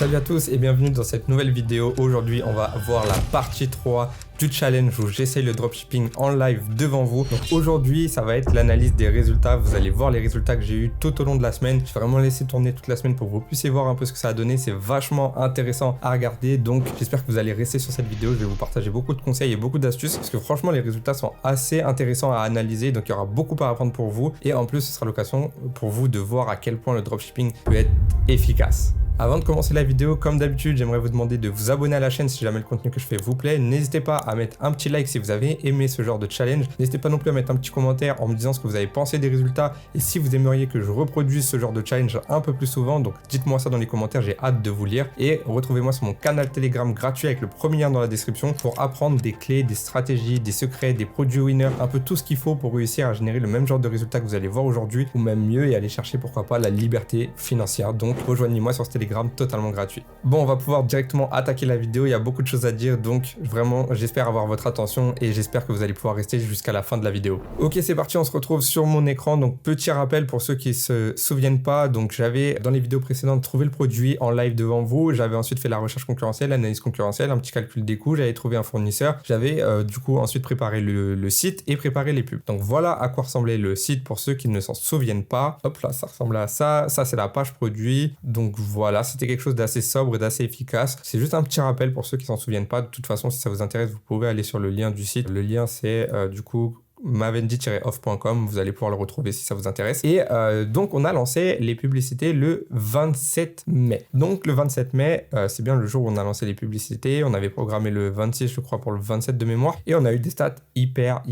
Salut à tous et bienvenue dans cette nouvelle vidéo. Aujourd'hui on va voir la partie 3 du challenge où j'essaye le dropshipping en live devant vous. Donc aujourd'hui ça va être l'analyse des résultats. Vous allez voir les résultats que j'ai eu tout au long de la semaine. Je vais vraiment laisser tourner toute la semaine pour que vous puissiez voir un peu ce que ça a donné. C'est vachement intéressant à regarder, donc j'espère que vous allez rester sur cette vidéo. Je vais vous partager beaucoup de conseils et beaucoup d'astuces parce que franchement les résultats sont assez intéressants à analyser, donc il y aura beaucoup à apprendre pour vous et en plus ce sera l'occasion pour vous de voir à quel point le dropshipping peut être efficace. Avant de commencer la vidéo, comme d'habitude, j'aimerais vous demander de vous abonner à la chaîne si jamais le contenu que je fais vous plaît. N'hésitez pas à mettre un petit like si vous avez aimé ce genre de challenge. N'hésitez pas non plus à mettre un petit commentaire en me disant ce que vous avez pensé des résultats et si vous aimeriez que je reproduise ce genre de challenge un peu plus souvent. Donc dites-moi ça dans les commentaires, j'ai hâte de vous lire. Et retrouvez-moi sur mon canal Telegram gratuit avec le premier lien dans la description pour apprendre des clés, des stratégies, des secrets, des produits winners, un peu tout ce qu'il faut pour réussir à générer le même genre de résultats que vous allez voir aujourd'hui ou même mieux et aller chercher pourquoi pas la liberté financière. Donc rejoignez-moi sur ce Telegram totalement gratuit. Bon, on va pouvoir directement attaquer la vidéo, il y a beaucoup de choses à dire, donc vraiment j'espère avoir votre attention et j'espère que vous allez pouvoir rester jusqu'à la fin de la vidéo. Ok, c'est parti, on se retrouve sur mon écran. Donc petit rappel pour ceux qui se souviennent pas, donc j'avais dans les vidéos précédentes trouvé le produit en live devant vous, j'avais ensuite fait la recherche concurrentielle, l'analyse concurrentielle, un petit calcul des coûts, j'avais trouvé un fournisseur, j'avais du coup ensuite préparé le site et préparé les pubs. Donc voilà à quoi ressemblait le site pour ceux qui ne s'en souviennent pas. Hop là, ça ressemble à ça, ça c'est la page produit, donc voilà, c'était quelque chose d'assez sobre et d'assez efficace. C'est juste un petit rappel pour ceux qui s'en souviennent pas. De toute façon, si ça vous intéresse, vous pouvez aller sur le lien du site. Le lien, c'est du coup mavendi-off.com, vous allez pouvoir le retrouver si ça vous intéresse. Et donc on a lancé les publicités le 27 mai. Donc le 27 mai, c'est bien le jour où on a lancé les publicités. On avait programmé le 26 je crois pour le 27 de mémoire et on a eu des stats hyper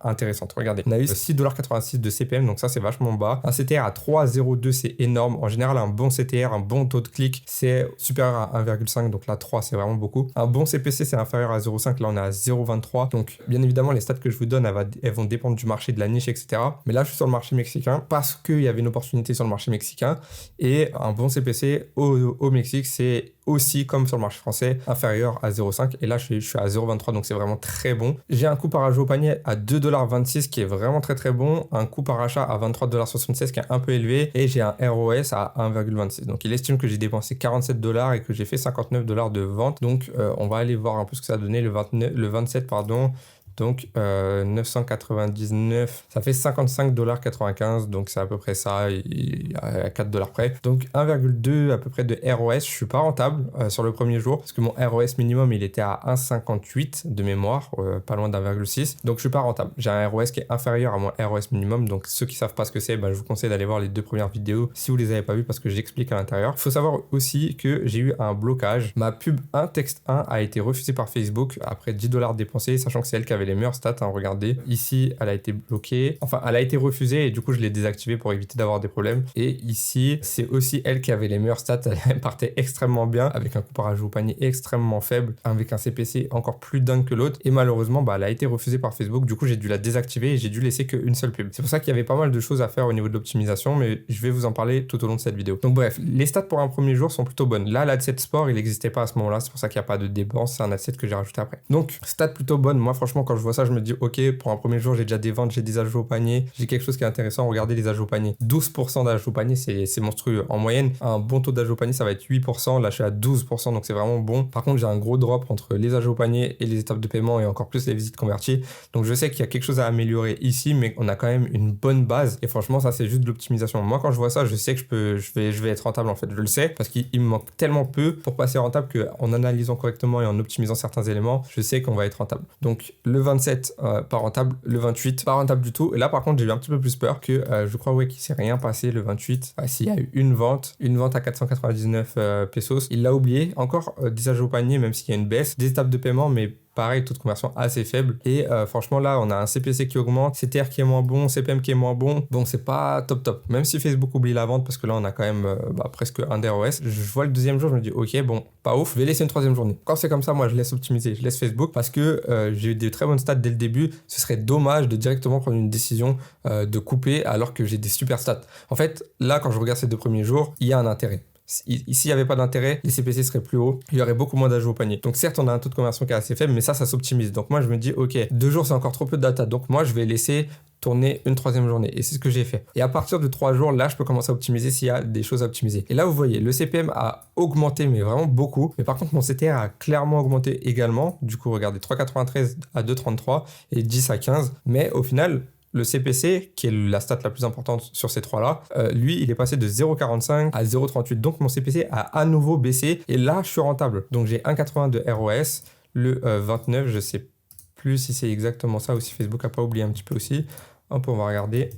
intéressantes. Regardez, on a eu 6,86$ de CPM, donc ça c'est vachement bas. Un CTR à 3,02 c'est énorme. En général un bon CTR, un bon taux de clic c'est supérieur à 1,5, donc là 3 c'est vraiment beaucoup. Un bon CPC c'est inférieur à 0,5, là on est à 0,23. Donc bien évidemment les stats que je vous donne elles vont dépendre du marché, de la niche, etc. Mais là, je suis sur le marché mexicain parce qu'il y avait une opportunité sur le marché mexicain et un bon CPC au Mexique, c'est aussi comme sur le marché français inférieur à 0,5 et là je suis à 0,23, donc c'est vraiment très bon. J'ai un coût par achat au panier à 2,26$ qui est vraiment très bon, un coût par achat à 23,76$ qui est un peu élevé et j'ai un ROS à 1,26. Donc il estime que j'ai dépensé 47$ et que j'ai fait 59$ de vente. Donc on va aller voir un peu ce que ça a donné le 27 pardon. Donc 999, ça fait 55,95$, donc c'est à peu près ça, à 4$ près. Donc 1,2 à peu près de ROS, je suis pas rentable sur le premier jour, parce que mon ROS minimum il était à 1,58 de mémoire, pas loin d'1,6, donc je suis pas rentable. J'ai un ROS qui est inférieur à mon ROS minimum, donc ceux qui savent pas ce que c'est, je vous conseille d'aller voir les deux premières vidéos si vous les avez pas vues, parce que j'explique à l'intérieur. Il faut savoir aussi que j'ai eu un blocage, ma pub 1 texte 1 a été refusée par Facebook après 10$ dépensés, sachant que c'est elle qui avait les meilleures stats, regardez. Ici, elle a été bloquée. Enfin, elle a été refusée et du coup, je l'ai désactivée pour éviter d'avoir des problèmes. Et ici, c'est aussi elle qui avait les meilleures stats. Elle partait extrêmement bien avec un coût par achat au panier extrêmement faible, avec un CPC encore plus dingue que l'autre. Et malheureusement, elle a été refusée par Facebook. Du coup, j'ai dû la désactiver et j'ai dû laisser qu'une seule pub. C'est pour ça qu'il y avait pas mal de choses à faire au niveau de l'optimisation, mais je vais vous en parler tout au long de cette vidéo. Donc bref, les stats pour un premier jour sont plutôt bonnes. Là, l'adset sport, il n'existait pas à ce moment-là. C'est pour ça qu'il n'y a pas de dépenses. C'est un adset que j'ai rajouté après. Donc, stats plutôt bonnes. Moi, franchement, quand je vois ça, je me dis ok, pour un premier jour j'ai déjà des ventes, j'ai des ajouts au panier, j'ai quelque chose qui est intéressant. Regardez les ajouts au panier, 12% d'ajouts au panier, c'est monstrueux. En moyenne un bon taux d'ajouts au panier ça va être 8%, là je suis à 12%, donc c'est vraiment bon. Par contre j'ai un gros drop entre les ajouts au panier et les étapes de paiement et encore plus les visites converties, donc je sais qu'il y a quelque chose à améliorer ici, mais on a quand même une bonne base et franchement ça c'est juste de l'optimisation. Moi quand je vois ça je sais que je vais être rentable en fait, je le sais parce qu'il me manque tellement peu pour passer rentable qu'en analysant correctement et en optimisant certains éléments je sais qu'on va être rentable. Donc le 27 pas rentable, le 28 pas rentable du tout, et là par contre j'ai eu un petit peu plus peur que je crois qu'il s'est rien passé le 28. S'il y a eu une vente à 499 pesos, il l'a oublié, encore des ajouts au panier même s'il y a une baisse, des étapes de paiement mais pareil, taux de conversion assez faible. Et franchement, là, on a un CPC qui augmente, CTR qui est moins bon, CPM qui est moins bon. Bon, c'est pas top. Même si Facebook oublie la vente, parce que là, on a quand même presque un DROS. Je vois le deuxième jour, je me dis, ok, bon, pas ouf, je vais laisser une troisième journée. Quand c'est comme ça, moi, je laisse optimiser, je laisse Facebook, parce que j'ai eu des très bonnes stats dès le début. Ce serait dommage de directement prendre une décision de couper alors que j'ai des super stats. En fait, là, quand je regarde ces 2 premiers jours, il y a un intérêt. S'il n'y avait pas d'intérêt, les CPC seraient plus hauts, il y aurait beaucoup moins d'ajouts au panier. Donc certes, on a un taux de conversion qui est assez faible, mais ça s'optimise. Donc moi, je me dis, ok, 2 jours, c'est encore trop peu de data. Donc moi, je vais laisser tourner une 3e journée. Et c'est ce que j'ai fait. Et à partir de 3 jours, là, je peux commencer à optimiser s'il y a des choses à optimiser. Et là, vous voyez, le CPM a augmenté, mais vraiment beaucoup. Mais par contre, mon CTR a clairement augmenté également. Du coup, regardez, 3,93 à 2,33 et 10 à 15. Mais au final, le CPC, qui est la stat la plus importante sur ces trois-là, lui, il est passé de 0,45 à 0,38. Donc, mon CPC a à nouveau baissé. Et là, je suis rentable. Donc, j'ai 1,80 de ROS. Le 29, je sais plus si c'est exactement ça ou si Facebook a pas oublié un petit peu aussi. Hop, on va regarder.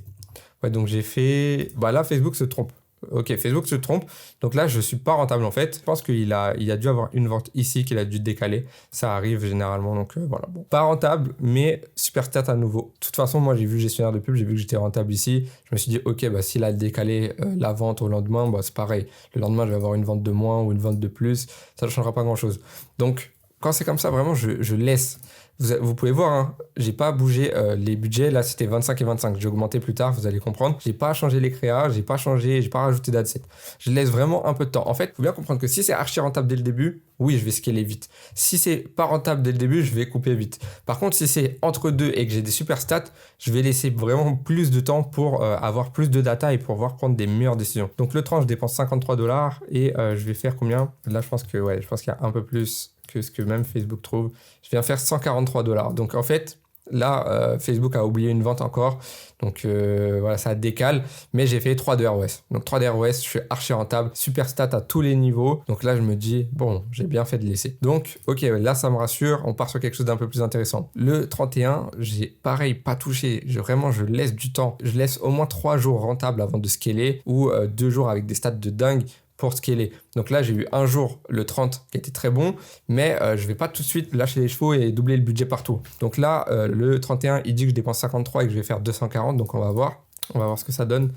Ouais, donc j'ai fait... Bah là, Facebook se trompe. Ok, Facebook se trompe. Donc là, je suis pas rentable en fait. Je pense qu'il a dû avoir une vente ici qu'il a dû décaler. Ça arrive généralement. Donc voilà. Bon, pas rentable, mais super stat à nouveau. De toute façon, moi, j'ai vu gestionnaire de pub. J'ai vu que j'étais rentable ici. Je me suis dit, ok, bah, s'il a décalé la vente au lendemain, bah, c'est pareil. Le lendemain, je vais avoir une vente de moins ou une vente de plus. Ça ne changera pas grand-chose. Donc, quand c'est comme ça, vraiment, je laisse. Vous pouvez voir, hein, j'ai pas bougé les budgets. Là, c'était 25 et 25. J'ai augmenté plus tard, vous allez comprendre. J'ai pas changé les créas, j'ai pas rajouté d'adset. Je laisse vraiment un peu de temps. En fait, il faut bien comprendre que si c'est archi rentable dès le début, oui, je vais scaler vite. Si c'est pas rentable dès le début, je vais couper vite. Par contre, si c'est entre deux et que j'ai des super stats, je vais laisser vraiment plus de temps pour avoir plus de data et pour pouvoir prendre des meilleures décisions. Donc, le train, je dépense $53 et je vais faire combien? Là, je pense qu'il y a un peu plus que ce que même Facebook trouve. Je viens faire $143. Donc en fait, là, Facebook a oublié une vente encore. Donc voilà, ça décale. Mais j'ai fait 3 de ROS. Donc 3 de ROS, je suis archi rentable. Super stat à tous les niveaux. Donc là, je me dis, bon, j'ai bien fait de laisser. Donc, ok, là, ça me rassure. On part sur quelque chose d'un peu plus intéressant. Le 31, j'ai pareil, pas touché. Je laisse du temps. Je laisse au moins 3 jours rentables avant de scaler ou 2 jours avec des stats de dingue pour scaler. Donc là, j'ai eu un jour, le 30, qui était très bon, mais je vais pas tout de suite lâcher les chevaux et doubler le budget partout. Donc là, le 31, il dit que je dépense 53 et que je vais faire 240, donc on va voir ce que ça donne.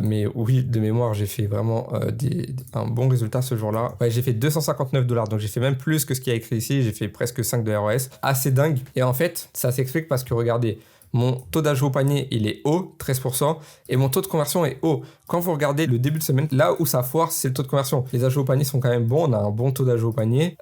Mais oui, de mémoire, j'ai fait vraiment un bon résultat ce jour-là. Ouais, j'ai fait $259, donc j'ai fait même plus que ce qu'il y a écrit ici, j'ai fait presque 5 de ROS. Assez dingue. Et en fait, ça s'explique parce que regardez, mon taux d'ajout au panier, il est haut, 13%, et mon taux de conversion est haut. Quand vous regardez le début de semaine, là où ça foire, c'est le taux de conversion. Les ajouts au panier sont quand même bons, on a un bon taux d'ajout au panier.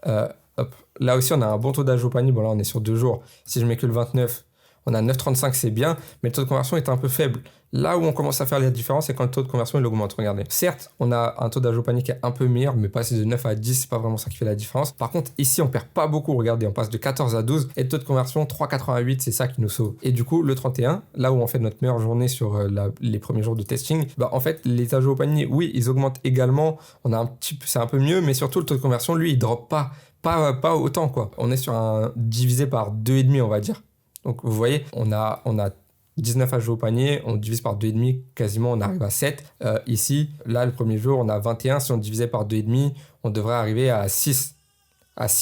Là aussi, on a un bon taux d'ajout au panier. Bon, là, on est sur 2 jours. Si je mets que le 29, on a 9,35, c'est bien, mais le taux de conversion est un peu faible. Là où on commence à faire la différence, c'est quand le taux de conversion il augmente. Regardez. Certes, on a un taux d'ajout au panier qui est un peu meilleur, mais passer de 9 à 10, c'est pas vraiment ça qui fait la différence. Par contre, ici, on perd pas beaucoup. Regardez, on passe de 14 à 12 et le taux de conversion 3,88, c'est ça qui nous sauve. Et du coup, le 31, là où on fait notre meilleure journée sur les premiers jours de testing, bah en fait, les ajouts au panier, oui, ils augmentent également. C'est un peu mieux, mais surtout le taux de conversion, lui, il drop pas autant quoi. On est sur un divisé par 2,5, on va dire. Donc vous voyez, on a 19 ajouts au panier, on divise par 2,5, quasiment on arrive à 7. Ici, là, le premier jour, on a 21. Si on divisait par 2,5, on devrait arriver à 6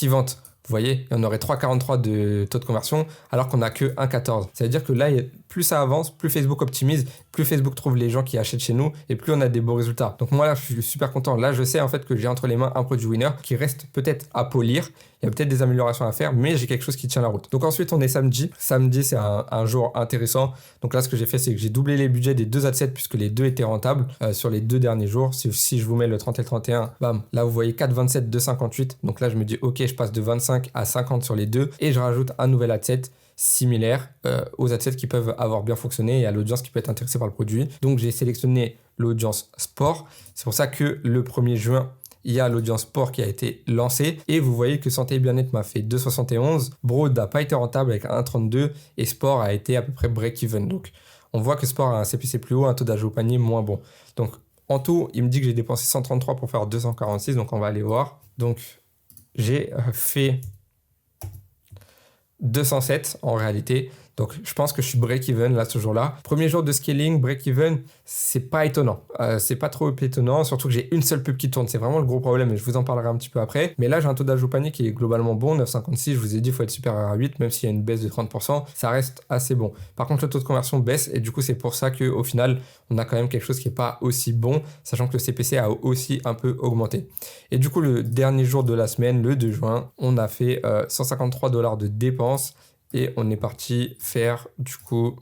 ventes. Vous voyez, et on aurait 3,43 de taux de conversion, alors qu'on n'a que 1,14. Ça veut dire que là, plus ça avance, plus Facebook optimise, plus Facebook trouve les gens qui achètent chez nous, et plus on a des beaux résultats. Donc moi, là, je suis super content. Là, je sais en fait que j'ai entre les mains un produit winner qui reste peut-être à polir. Il y a peut-être des améliorations à faire, mais j'ai quelque chose qui tient la route. Donc ensuite, on est samedi. Samedi, c'est un jour intéressant. Donc là, ce que j'ai fait, c'est que j'ai doublé les budgets des 2 adsets puisque les deux étaient rentables sur les 2 derniers jours. Si je vous mets le 30 et le 31, bam, là, vous voyez 4,27, 2,58. Donc là, je me dis, ok, je passe de 25 à 50 sur les deux et je rajoute un nouvel adset similaire aux adsets qui peuvent avoir bien fonctionné et à l'audience qui peut être intéressée par le produit. Donc, j'ai sélectionné l'audience sport. C'est pour ça que le 1er juin, il y a l'audience sport qui a été lancée et vous voyez que santé et bien-être m'a fait 2,71. Broad n'a pas été rentable avec 1,32 et sport a été à peu près break-even. Donc, on voit que sport a un CPC plus haut, un taux d'ajout au panier moins bon. Donc, en tout, il me dit que j'ai dépensé 133 pour faire 246. Donc, on va aller voir. Donc, j'ai fait 207 en réalité. Donc, je pense que je suis break-even là ce jour-là. Premier jour de scaling, break-even, c'est pas étonnant. C'est pas trop étonnant, surtout que j'ai une seule pub qui tourne. C'est vraiment le gros problème et je vous en parlerai un petit peu après. Mais là, j'ai un taux d'ajout panier qui est globalement bon, 9,56. Je vous ai dit, il faut être supérieur à 8, même s'il y a une baisse de 30%. Ça reste assez bon. Par contre, le taux de conversion baisse et du coup, c'est pour ça qu'au final, on a quand même quelque chose qui n'est pas aussi bon, sachant que le CPC a aussi un peu augmenté. Et du coup, le dernier jour de la semaine, le 2 juin, on a fait $153 de dépenses. Et on est parti faire du coup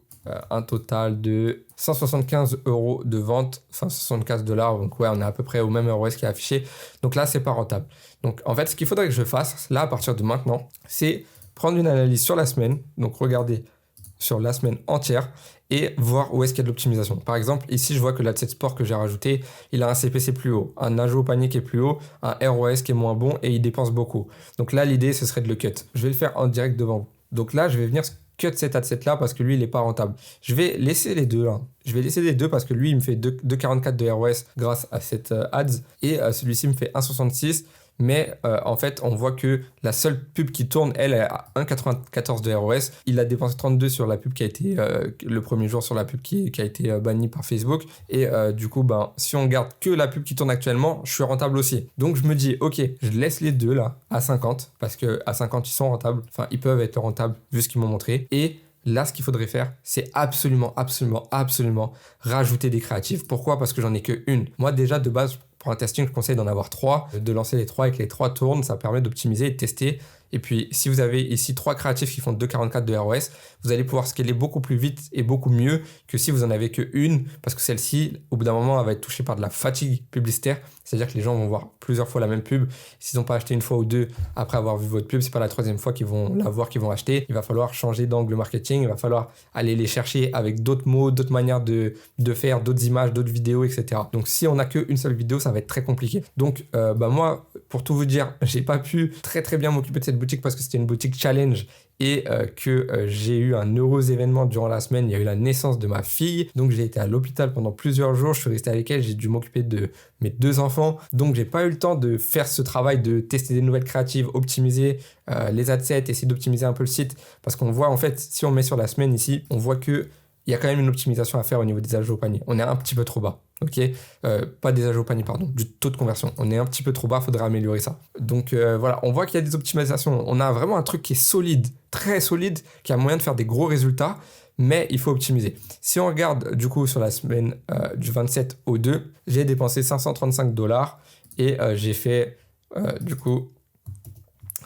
un total de 175 € de vente, enfin $75. Donc ouais, on est à peu près au même ROS qui est affiché. Donc là, c'est pas rentable. Donc en fait, ce qu'il faudrait que je fasse là à partir de maintenant, c'est prendre une analyse sur la semaine. Donc regardez sur la semaine entière et voir où est-ce qu'il y a de l'optimisation. Par exemple, ici, je vois que l'adset sport que j'ai rajouté, il a un CPC plus haut, un ajout au panier qui est plus haut, un ROAS qui est moins bon et il dépense beaucoup. Donc là, l'idée, ce serait de le cut. Je vais le faire en direct devant vous. Donc là, je vais venir cut cet adset là parce que lui, il n'est pas rentable. Je vais laisser les deux. Je vais laisser les deux parce que lui, il me fait 2,44 de ROS grâce à cette ads et celui-ci me fait 1,66. Mais en fait, on voit que la seule pub qui tourne, elle est à 1,94 de ROS. Il a dépensé 32 sur la pub qui a été le premier jour sur la pub qui a été bannie par Facebook. Et du coup, si on garde que la pub qui tourne actuellement, je suis rentable aussi. Donc je me dis, ok, je laisse les deux là à 50 parce qu'à 50, ils sont rentables. Enfin, ils peuvent être rentables vu ce qu'ils m'ont montré. Et là, ce qu'il faudrait faire, c'est absolument rajouter des créatifs. Pourquoi ? Parce que j'en ai qu'une. Moi, déjà, de base, pour un testing, je conseille d'en avoir 3, de lancer les 3 et que les 3 tournent. Ça permet d'optimiser et de tester. Et puis, si vous avez ici 3 créatifs qui font 2,44 de ROS, vous allez pouvoir scaler beaucoup plus vite et beaucoup mieux que si vous en avez qu'une, parce que celle-ci, au bout d'un moment, elle va être touchée par de la fatigue publicitaire. C'est-à-dire que les gens vont voir plusieurs fois la même pub. S'ils n'ont pas acheté une fois ou deux après avoir vu votre pub, c'est pas la troisième fois qu'ils vont la voir, qu'ils vont acheter. Il va falloir changer d'angle marketing. Il va falloir aller les chercher avec d'autres mots, d'autres manières de faire, d'autres images, d'autres vidéos, etc. Donc, si on n'a qu'une seule vidéo, ça va être très compliqué. Donc, moi, pour tout vous dire, j'ai pas pu très bien m'occuper de cette boutique parce que c'était une boutique challenge et que j'ai eu un heureux événement durant la semaine. Il y a eu la naissance de ma fille, donc j'ai été à l'hôpital pendant plusieurs jours. Je suis resté avec elle, j'ai dû m'occuper de mes 2 enfants, donc j'ai pas eu le temps de faire ce travail de tester des nouvelles créatives, optimiser les adsets, essayer d'optimiser un peu le site, parce qu'on voit en fait, si on met sur la semaine ici, on voit que il y a quand même une optimisation à faire au niveau des ajouts au panier. On est un petit peu trop bas, ok, pas des ajouts au panier, pardon, du taux de conversion. On est un petit peu trop bas, il faudrait améliorer ça. Donc voilà, on voit qu'il y a des optimisations. On a vraiment un truc qui est solide, très solide, qui a moyen de faire des gros résultats, mais il faut optimiser. Si on regarde du coup sur la semaine du 27 au 2, j'ai dépensé $535 et j'ai fait du coup...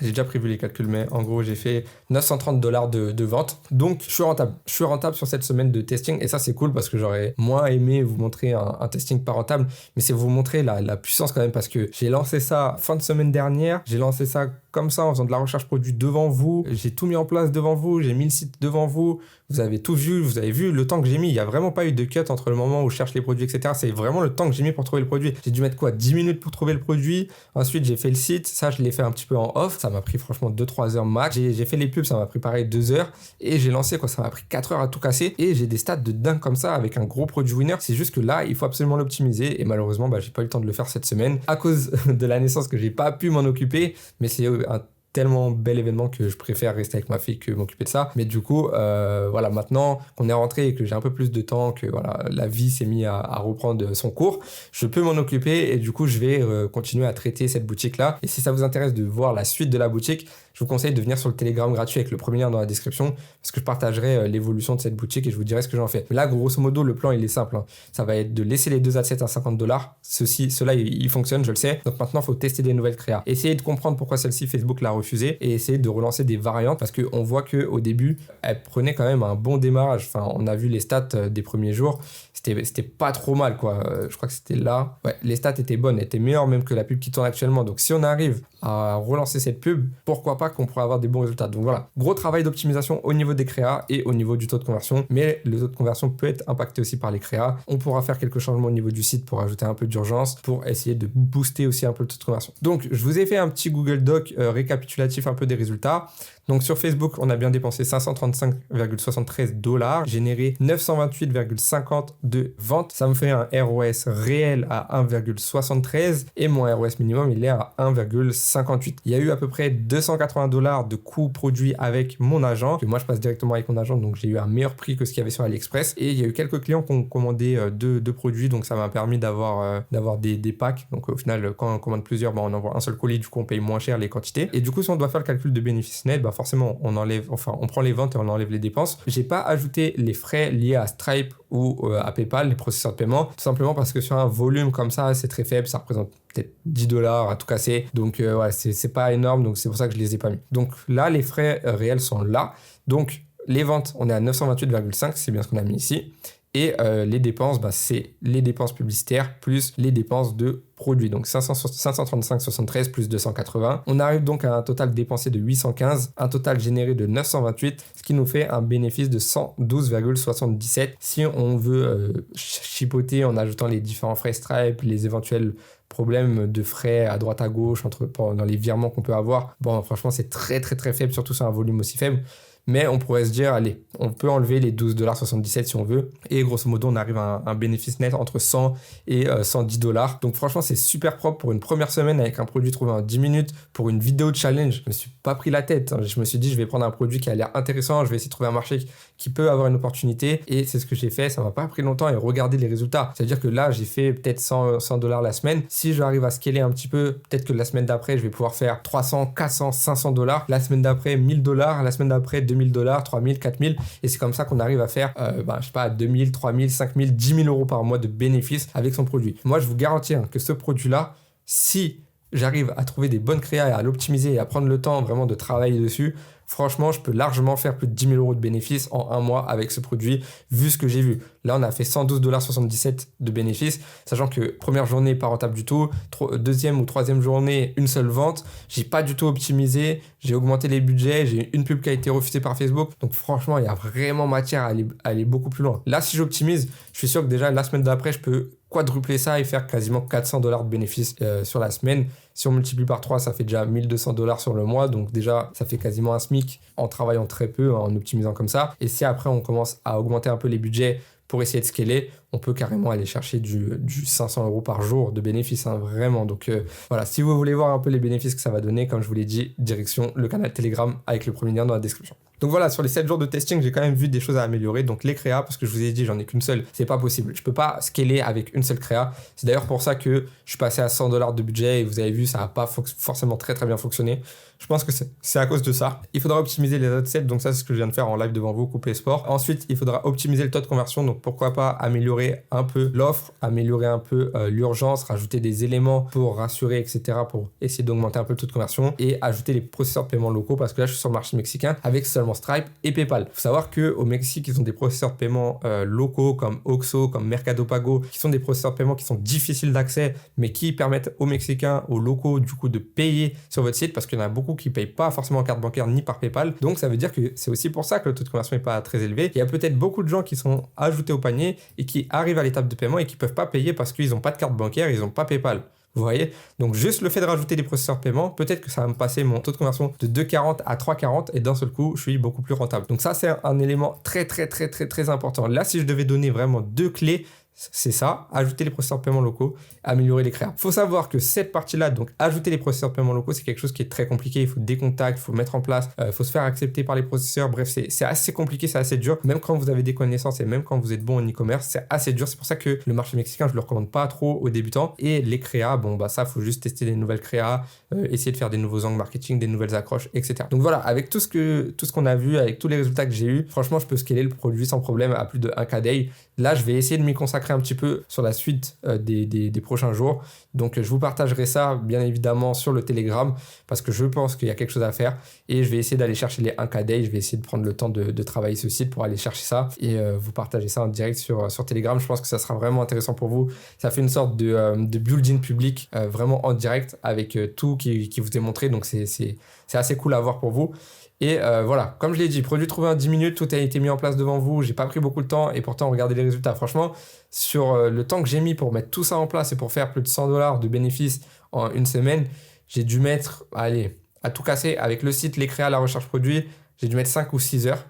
J'ai déjà prévu les calculs, mais en gros, j'ai fait $930 de vente. Donc, je suis rentable. Je suis rentable sur cette semaine de testing. Et ça, c'est cool parce que j'aurais moins aimé vous montrer un testing pas rentable. Mais c'est vous montrer la puissance quand même parce que j'ai lancé ça fin de semaine dernière. J'ai lancé ça comme ça en faisant de la recherche produit devant vous. J'ai tout mis en place devant vous. J'ai mis le site devant vous. Vous avez tout vu. Vous avez vu le temps que j'ai mis. Il n'y a vraiment pas eu de cut entre le moment où je cherche les produits, etc. C'est vraiment le temps que j'ai mis pour trouver le produit. J'ai dû mettre 10 minutes pour trouver le produit. Ensuite, j'ai fait le site. Ça, je l'ai fait un petit peu en off. Ça m'a pris franchement 2-3 heures max. J'ai fait les pubs, ça m'a pris pareil 2 heures. Et j'ai lancé, ça m'a pris 4 heures à tout casser. Et j'ai des stats de dingue comme ça avec un gros produit winner. C'est juste que là, il faut absolument l'optimiser. Et malheureusement, j'ai pas eu le temps de le faire cette semaine à cause de la naissance que j'ai pas pu m'en occuper. Mais c'est un tellement bel événement que je préfère rester avec ma fille que m'occuper de ça. Mais du coup, voilà, maintenant qu'on est rentré et que j'ai un peu plus de temps, que voilà, la vie s'est mise à reprendre son cours, je peux m'en occuper et du coup, je vais continuer à traiter cette boutique-là. Et si ça vous intéresse de voir la suite de la boutique, je vous conseille de venir sur le Telegram gratuit avec le premier lien dans la description parce que je partagerai l'évolution de cette boutique et je vous dirai ce que j'en fais. Mais là, grosso modo, le plan, il est simple. Ça va être de laisser les 2 assets à $50. Ceux-là, ils fonctionnent, je le sais. Donc maintenant, il faut tester des nouvelles créas. Essayez de comprendre pourquoi celle-ci, Facebook l'a refusée et essayer de relancer des variantes parce qu'on voit qu'au début, elle prenait quand même un bon démarrage. Enfin, on a vu les stats des premiers jours. C'était pas trop mal, quoi. Je crois que c'était là. Ouais, les stats étaient bonnes, étaient meilleures même que la pub qui tourne actuellement. Donc, si on arrive à relancer cette pub, pourquoi pas qu'on pourrait avoir des bons résultats. Donc voilà, gros travail d'optimisation au niveau des créas et au niveau du taux de conversion. Mais le taux de conversion peut être impacté aussi par les créas. On pourra faire quelques changements au niveau du site pour ajouter un peu d'urgence, pour essayer de booster aussi un peu le taux de conversion. Donc, je vous ai fait un petit Google Doc récapitulatif un peu des résultats. Donc sur Facebook, on a bien dépensé $535,73, généré 928,50 de ventes. Ça me fait un ROS réel à 1,73 et mon ROS minimum, il est à 1,58. Il y a eu à peu près $280 de coûts produits avec mon agent, que moi je passe directement avec mon agent, donc j'ai eu un meilleur prix que ce qu'il y avait sur AliExpress. Et il y a eu quelques clients qui ont commandé deux produits, donc ça m'a permis d'avoir des packs. Donc au final, quand on commande plusieurs, on envoie un seul colis, du coup on paye moins cher les quantités. Et du coup, si on doit faire le calcul de bénéfice net, forcément, on prend les ventes et on enlève les dépenses. J'ai pas ajouté les frais liés à Stripe ou à PayPal, les processeurs de paiement, tout simplement parce que sur un volume comme ça, c'est très faible, ça représente peut-être $10 à tout casser. Donc ouais, c'est pas énorme, donc c'est pour ça que je les ai pas mis. Donc là, les frais réels sont là. Donc les ventes, on est à 928,5, c'est bien ce qu'on a mis ici. Et les dépenses, c'est les dépenses publicitaires plus les dépenses de produits. Donc 535,73 plus 280. On arrive donc à un total dépensé de 815, un total généré de 928, ce qui nous fait un bénéfice de 112,77. Si on veut chipoter en ajoutant les différents frais Stripe, les éventuels problèmes de frais à droite à gauche dans les virements qu'on peut avoir, bon franchement c'est très très très faible, surtout sur un volume aussi faible. Mais on pourrait se dire, allez, on peut enlever les 12,77$ si on veut. Et grosso modo, on arrive à un bénéfice net entre 100 et 110$. Donc franchement, c'est super propre pour une première semaine avec un produit trouvé en 10 minutes. Pour une vidéo de challenge, je me suis pas pris la tête. Je me suis dit, je vais prendre un produit qui a l'air intéressant. Je vais essayer de trouver un marché qui peut avoir une opportunité. Et c'est ce que j'ai fait. Ça m'a pas pris longtemps et regardez les résultats. C'est-à-dire que là, j'ai fait peut-être 100$ la semaine. Si j'arrive à scaler un petit peu, peut-être que la semaine d'après, je vais pouvoir faire 300, 400, 500$. La semaine d'après, 1000$. La semaine d'après, 2000$, 3000, 4000, et c'est comme ça qu'on arrive à faire, je sais pas, 2000, 3000, 5000, 10 000 euros par mois de bénéfices avec son produit. Moi, je vous garantis que ce produit-là, si j'arrive à trouver des bonnes créas et à l'optimiser et à prendre le temps vraiment de travailler dessus, franchement, je peux largement faire plus de 10 000 euros de bénéfices en un mois avec ce produit, vu ce que j'ai vu. Là, on a fait 112,77$ de bénéfices, sachant que première journée, pas rentable du tout. Deuxième ou troisième journée, une seule vente. J'ai pas du tout optimisé. J'ai augmenté les budgets. J'ai une pub qui a été refusée par Facebook. Donc franchement, il y a vraiment matière à aller beaucoup plus loin. Là, si j'optimise, je suis sûr que déjà la semaine d'après, je peux quadrupler ça et faire quasiment 400$ de bénéfices sur la semaine. Si on multiplie par 3, ça fait déjà 1200$ sur le mois. Donc déjà, ça fait quasiment un SMIC en travaillant très peu, en optimisant comme ça. Et si après, on commence à augmenter un peu les budgets pour essayer de scaler, on peut carrément aller chercher du 500 € par jour de bénéfices, vraiment. Donc voilà, si vous voulez voir un peu les bénéfices que ça va donner, comme je vous l'ai dit, direction le canal Telegram avec le premier lien dans la description. Donc voilà, sur les 7 jours de testing, j'ai quand même vu des choses à améliorer. Donc les créas, parce que je vous ai dit, j'en ai qu'une seule, c'est pas possible. Je peux pas scaler avec une seule créa. C'est d'ailleurs pour ça que je suis passé à 100$ de budget et vous avez vu, ça n'a pas forcément très très bien fonctionné. Je pense que c'est à cause de ça. Il faudra optimiser les autres sets, donc ça c'est ce que je viens de faire en live devant vous, couper sport. Ensuite, il faudra optimiser le taux de conversion, donc pourquoi pas améliorer un peu l'offre, améliorer un peu l'urgence, rajouter des éléments pour rassurer, etc., pour essayer d'augmenter un peu le taux de conversion et ajouter les processeurs de paiement locaux, parce que là je suis sur le marché mexicain avec seulement Stripe et PayPal. Il faut savoir qu'au Mexique, ils ont des processeurs de paiement locaux comme Oxxo, comme Mercado Pago, qui sont des processeurs de paiement qui sont difficiles d'accès, mais qui permettent aux Mexicains, aux locaux, du coup, de payer sur votre site, parce qu'il y en a beaucoup qui ne payent pas forcément en carte bancaire ni par PayPal. Donc ça veut dire que c'est aussi pour ça que le taux de conversion n'est pas très élevé. Il y a peut-être beaucoup de gens qui sont ajoutés au panier et qui arrivent à l'étape de paiement et qui ne peuvent pas payer parce qu'ils n'ont pas de carte bancaire, ils n'ont pas PayPal. Vous voyez? Donc juste le fait de rajouter des processeurs de paiement, peut-être que ça va me passer mon taux de conversion de 2,40 à 3,40 et d'un seul coup, je suis beaucoup plus rentable. Donc ça, c'est un élément très très très très très important. Là, si je devais donner vraiment 2 clés, c'est ça, ajouter les processeurs de paiement locaux, améliorer les créas. Il faut savoir que cette partie-là, donc ajouter les processeurs de paiement locaux, c'est quelque chose qui est très compliqué. Il faut des contacts, il faut mettre en place, il faut se faire accepter par les processeurs. Bref, c'est assez compliqué, c'est assez dur. Même quand vous avez des connaissances et même quand vous êtes bon en e-commerce, c'est assez dur. C'est pour ça que le marché mexicain, je le recommande pas trop aux débutants. Et les créas, ça, il faut juste tester des nouvelles créas, essayer de faire des nouveaux angles marketing, des nouvelles accroches, etc. Donc voilà, avec tout ce qu'on a vu, avec tous les résultats que j'ai eu, franchement, je peux scaler le produit sans problème à plus de 1K day. Là, je vais essayer de m'y consacrer un petit peu sur la suite des prochains jours. Donc, je vous partagerai ça, bien évidemment, sur le Telegram parce que je pense qu'il y a quelque chose à faire et je vais essayer d'aller chercher les 1K day. Je vais essayer de prendre le temps de travailler ce site pour aller chercher ça et vous partager ça en direct sur Telegram. Je pense que ça sera vraiment intéressant pour vous. Ça fait une sorte de build-in public vraiment en direct avec tout qui vous est montré. Donc, c'est assez cool à voir pour vous. Et voilà, comme je l'ai dit, produit trouvé en 10 minutes, tout a été mis en place devant vous, j'ai pas pris beaucoup de temps et pourtant regardez les résultats. Franchement, sur le temps que j'ai mis pour mettre tout ça en place et pour faire plus de 100$ de bénéfices en une semaine, j'ai dû mettre, allez, à tout casser avec le site, les créas, la recherche produit, j'ai dû mettre 5 ou 6 heures.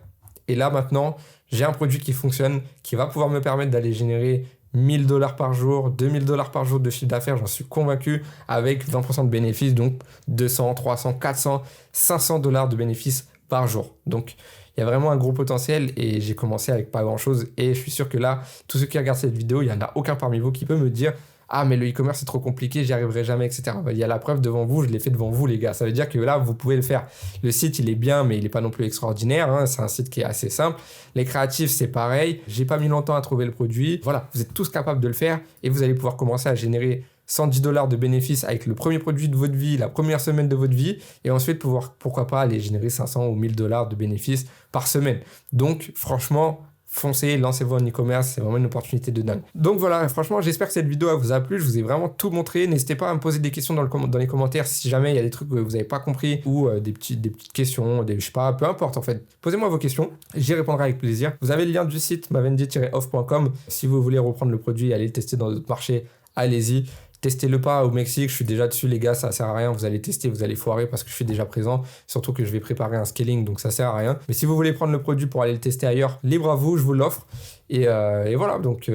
Et là maintenant, j'ai un produit qui fonctionne, qui va pouvoir me permettre d'aller générer 1000$ par jour, 2000$ par jour de chiffre d'affaires, j'en suis convaincu, avec 20% de bénéfices, donc 200, 300, 400, 500$ de bénéfices par jour. Donc, il y a vraiment un gros potentiel et j'ai commencé avec pas grand-chose et je suis sûr que là, tous ceux qui regardent cette vidéo, il n'y en a aucun parmi vous qui peut me dire « Ah, mais le e-commerce, c'est trop compliqué, j'y arriverai jamais, etc. » Il y a la preuve devant vous, je l'ai fait devant vous, les gars. Ça veut dire que là, vous pouvez le faire. Le site, il est bien, mais il n'est pas non plus extraordinaire. Hein. C'est un site qui est assez simple. Les créatifs, c'est pareil. J'ai pas mis longtemps à trouver le produit. Voilà, vous êtes tous capables de le faire et vous allez pouvoir commencer à générer 110$ de bénéfices avec le premier produit de votre vie, la première semaine de votre vie, et ensuite pouvoir, pourquoi pas, aller générer 500 ou 1000$ de bénéfices par semaine. Donc, franchement, foncez, lancez-vous en e-commerce, c'est vraiment une opportunité de dingue. Donc voilà, franchement, j'espère que cette vidéo vous a plu, je vous ai vraiment tout montré. N'hésitez pas à me poser des questions dans les commentaires si jamais il y a des trucs que vous n'avez pas compris ou des petites questions, je sais pas, peu importe en fait. Posez-moi vos questions, j'y répondrai avec plaisir. Vous avez le lien du site mavendi-off.com si vous voulez reprendre le produit et aller le tester dans d'autres marchés, allez-y. Testez-le pas au Mexique, je suis déjà dessus les gars, ça sert à rien, vous allez tester, vous allez foirer parce que je suis déjà présent, surtout que je vais préparer un scaling donc ça sert à rien. Mais si vous voulez prendre le produit pour aller le tester ailleurs, libre à vous, je vous l'offre. Et voilà, donc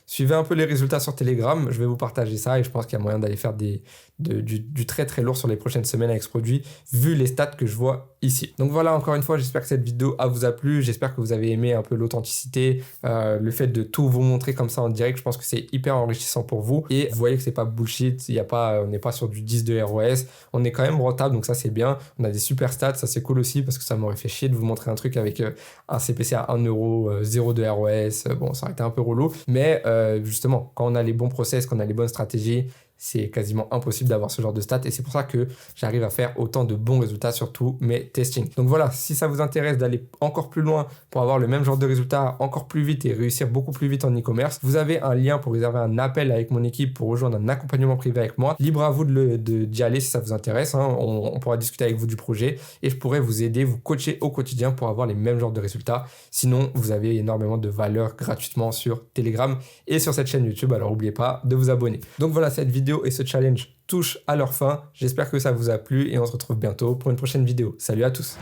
suivez un peu les résultats sur Telegram, je vais vous partager ça et je pense qu'il y a moyen d'aller faire du très très lourd sur les prochaines semaines avec ce produit, vu les stats que je vois ici. Donc voilà, encore une fois, j'espère que cette vidéo vous a plu, j'espère que vous avez aimé un peu l'authenticité, le fait de tout vous montrer comme ça en direct, je pense que c'est hyper enrichissant pour vous. Et vous voyez que c'est pas bullshit, on n'est pas sur du 10 de ROS, on est quand même rentable, donc ça c'est bien, on a des super stats, ça c'est cool aussi parce que ça m'aurait fait chier de vous montrer un truc avec un CPC à 1 €, 0 de ROS, bon ça aurait été un peu relou, mais justement quand on a les bons process, quand on a les bonnes stratégies, c'est quasiment impossible d'avoir ce genre de stats et c'est pour ça que j'arrive à faire autant de bons résultats sur tous mes testings. Donc voilà, si ça vous intéresse d'aller encore plus loin pour avoir le même genre de résultats encore plus vite et réussir beaucoup plus vite en e-commerce, vous avez un lien pour réserver un appel avec mon équipe pour rejoindre un accompagnement privé avec moi. Libre à vous d'y aller si ça vous intéresse, hein. On pourra discuter avec vous du projet et je pourrai vous aider, vous coacher au quotidien pour avoir les mêmes genres de résultats. Sinon, vous avez énormément de valeur gratuitement sur Telegram et sur cette chaîne YouTube, alors n'oubliez pas de vous abonner. Donc voilà, cette vidéo et ce challenge touchent à leur fin. J'espère que ça vous a plu et on se retrouve bientôt pour une prochaine vidéo. Salut à tous!